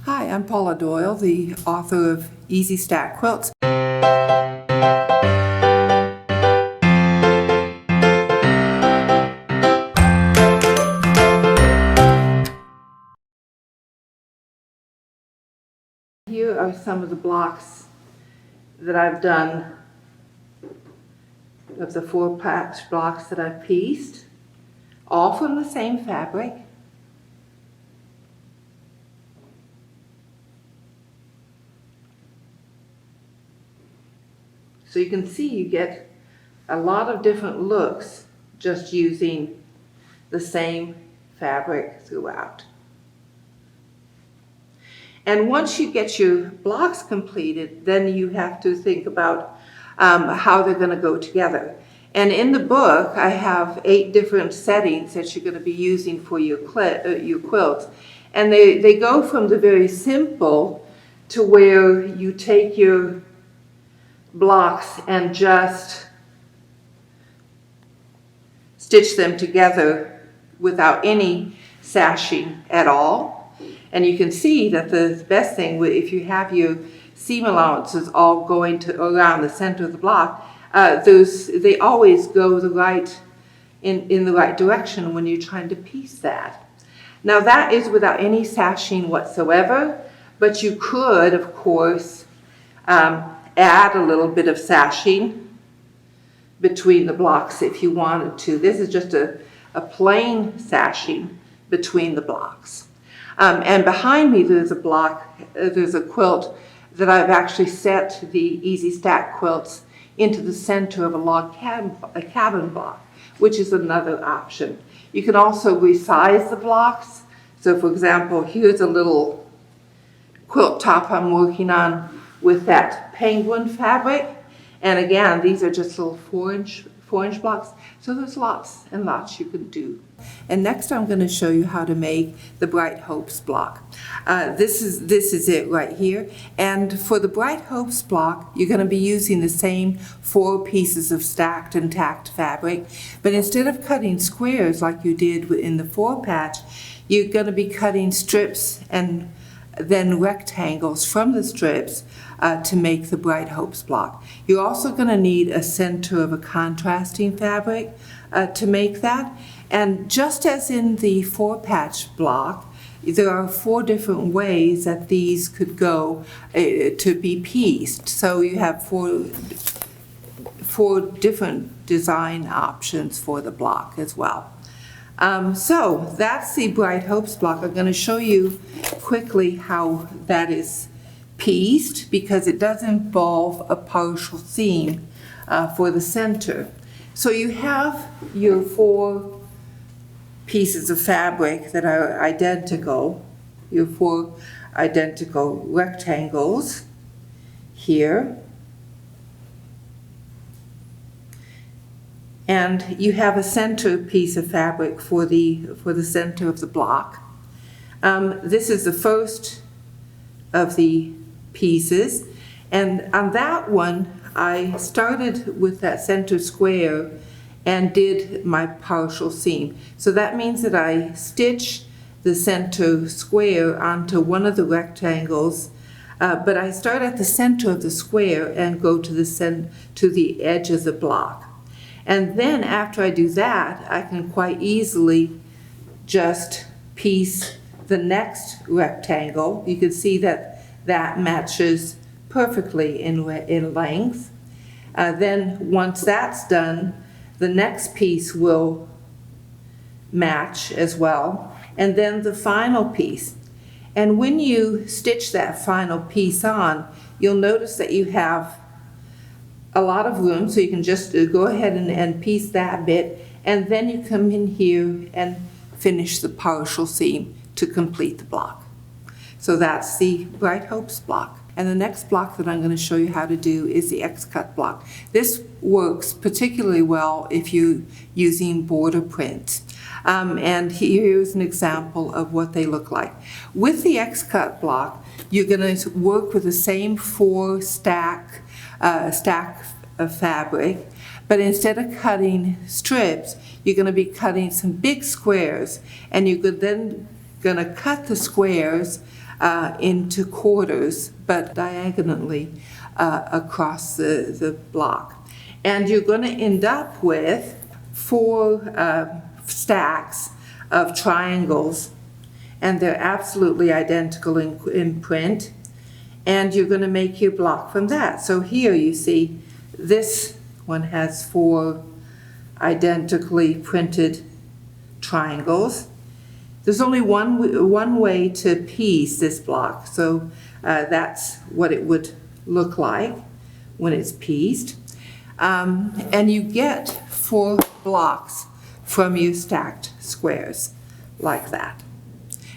Hi, I'm Paula Doyle, the author of Easy Stack Quilts. Here are some of the blocks that I've done of the 4-patch blocks that I've pieced, all from the same fabric. So you can see you get a lot of different looks just using the same fabric throughout. And once you get your blocks completed, then you have to think about how they're going to go together. And in the book, I have 8 different settings that you're going to be using for your quilts. And they go from the very simple to where you take your blocks and just stitch them together without any sashing at all. And you can see that the best thing, if you have your seam allowances all going around the center of the block, they always go in the right direction when you're trying to piece that. Now that is without any sashing whatsoever, but you could, of course, add a little bit of sashing between the blocks if you wanted to. This is just a plain sashing between the blocks. And behind me there's a quilt that I've actually set the Easy Stack Quilts into the center of a log cabin block, which is another option. You can also resize the blocks. So for example, here's a little quilt top I'm working on with that penguin fabric. And again, these are just little 4-inch blocks. So there's lots and lots you can do. And next I'm going to show you how to make the Bright Hopes block. This is it right here. And for the Bright Hopes block, you're going to be using the same 4 pieces of stacked and tacked fabric. But instead of cutting squares like you did in the 4-patch, you're going to be cutting strips and then rectangles from the strips to make the Bright Hopes block. You're also going to need a center of a contrasting fabric to make that. And just as in the 4-patch block, there are 4 different ways that these could go to be pieced. So you have 4 different design options for the block as well. So that's the Bright Hopes block. I'm going to show you quickly how that is pieced because it does involve a partial seam for the center. So you have your 4 pieces of fabric that are identical, your 4 identical rectangles here. And you have a center piece of fabric for the center of the block. This is the first of the pieces, and on that one I started with that center square and did my partial seam. So that means that I stitch the center square onto one of the rectangles, but I start at the center of the square and go to the edge of the block. And then after I do that, I can quite easily just piece the next rectangle. You can see that that matches perfectly in length. Then once that's done, the next piece will match as well. And then the final piece. And when you stitch that final piece on, you'll notice that you have a lot of room, so you can just go ahead and piece that bit, and then you come in here and finish the partial seam to complete the block. So that's the Bright Hopes block. And the next block that I'm going to show you how to do is the X-cut block. This works particularly well if you're using border prints. And here's an example of what they look like. With the X-cut block, you're going to work with the same 4 stack of fabric, but instead of cutting strips, you're going to be cutting some big squares, and you're then going to cut the squares into quarters, but diagonally across the block. And you're going to end up with 4 stacks of triangles, and they're absolutely identical in print. And you're going to make your block from that. So here you see this one has 4 identically printed triangles. There's only one way to piece this block, so that's what it would look like when it's pieced. And you get 4 blocks from your stacked squares like that.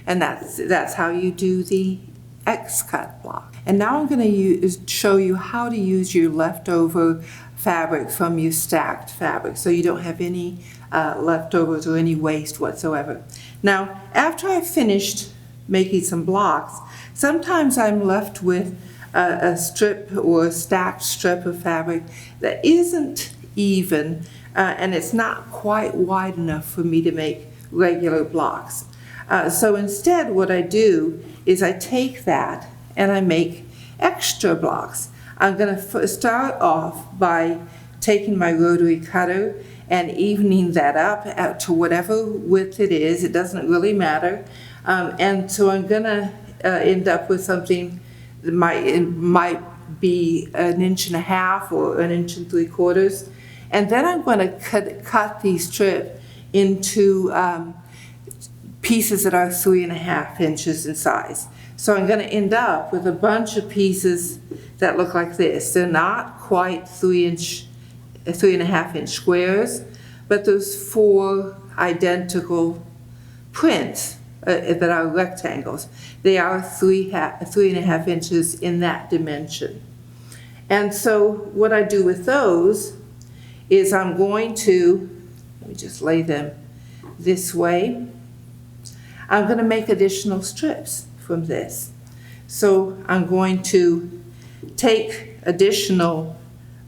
And that's how you do the X-cut block. And now I'm going to show you how to use your leftover fabric from your stacked fabric, so you don't have any leftovers or any waste whatsoever. Now, after I've finished making some blocks, sometimes I'm left with a strip or a stacked strip of fabric that isn't even, and it's not quite wide enough for me to make regular blocks. So instead, what I do is I take that and I make extra blocks. I'm going to start off by taking my rotary cutter and evening that up to whatever width it is. It doesn't really matter. And so I'm going to end up with something that might be 1.5 inches or 1 3/4 inches. And then I'm going to cut these strips into pieces that are 3.5 inches in size. So I'm going to end up with a bunch of pieces that look like this. They're not quite 3.5 inch squares, but those 4 identical prints that are rectangles. They are 3.5 inches in that dimension. And so what I do with those is I'm going to, let me just lay them this way. I'm going to make additional strips from this. So I'm going to take additional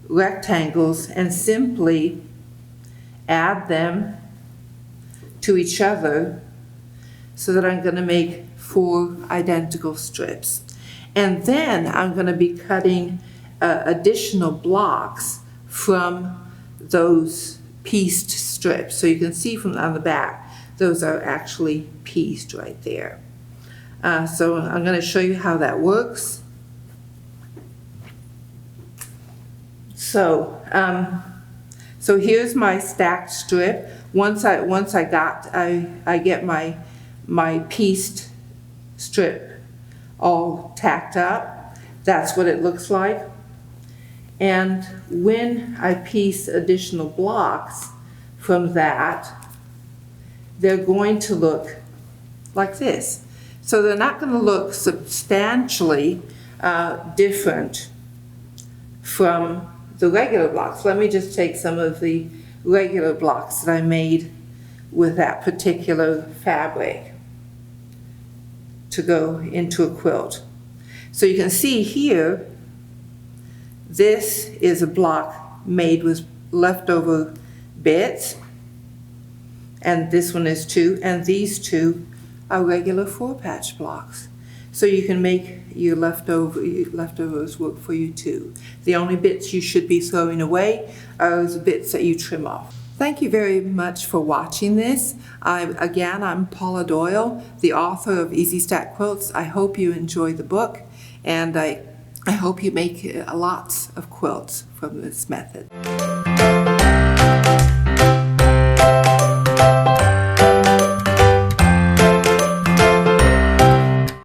rectangles and simply add them to each other so that I'm going to make 4 identical strips. And then I'm going to be cutting additional blocks from those pieced strips. So you can see from on the back, those are actually pieced right there. So I'm going to show you how that works. So here's my stacked strip. Once I get my pieced strip all tacked up, that's what it looks like. And when I piece additional blocks from that, they're going to look like this. So they're not going to look substantially different from the regular blocks. Let me just take some of the regular blocks that I made with that particular fabric to go into a quilt. So you can see here, this is a block made with leftover bits, and this one is 2, and these 2 are regular 4-patch blocks. So you can make your leftovers work for you too. The only bits you should be throwing away are those bits that you trim off. Thank you very much for watching this. I'm Paula Doyle, the author of Easy Stack Quilts. I hope you enjoy the book, and I hope you make lots of quilts from this method.